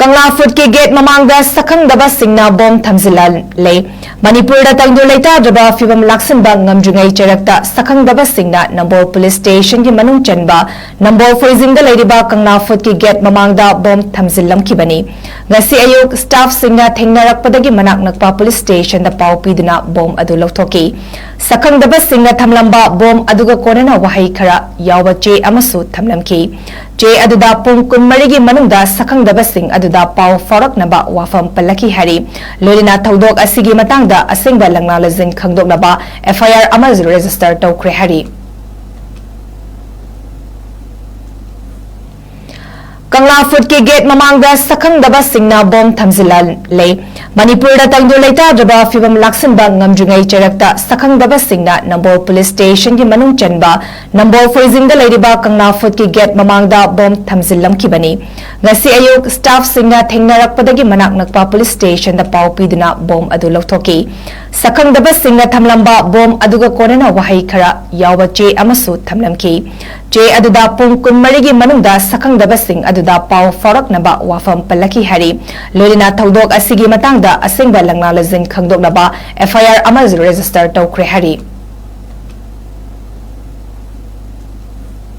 Kangla Food ki gate mamangda sakhang daba singna bom thamzilal le Manipur da tangdo leita jaba fibam laksan ba ngamjungai charakta sakhang daba singna Nambol police station ki manung chanba Nambol freezing da leiriba Kangla Food ki gate mamangda bom thamzilam ki bani ngasi ayuk staff singna thengnarakpadagi manak nakpa police station da pau piduna bom adu loktoki sakhang daba singna thamlamba bom aduga konana wahai khara yawa che amasu thamlamki che aduda pung kunmarigi manungda sakhang daba sing aduda pau farak naba wafam palaki hari lorina thodok asigi matangda asingba langna lazin khangdok naba FIR amal register tawkre hari Kangla Food ki gate mamangda sakhang daba singna bom thamzilal le Manipur da tangdo leita jaba fibam laksan ba ngamjungai charakta sakhang daba singna Nambol police station ki manung chanba Nambol freezing da leiriba Kangla Food ki gate mamangda bom thamzilam ki bani ngasi ayuk staff singna thengnarakpadagi manak nakpa police station da pau piduna bom adu loktoki sakhang daba singna thamlamba bom aduga konana wahai khara yawa che amasu thamlamki che aduda pung kunmarigi manungda sakhang daba sing aduda pau farak naba wafam palaki hari lorina thodok asigi matangda asingba langna lazin khangdok naba FIR amal register tawkre hari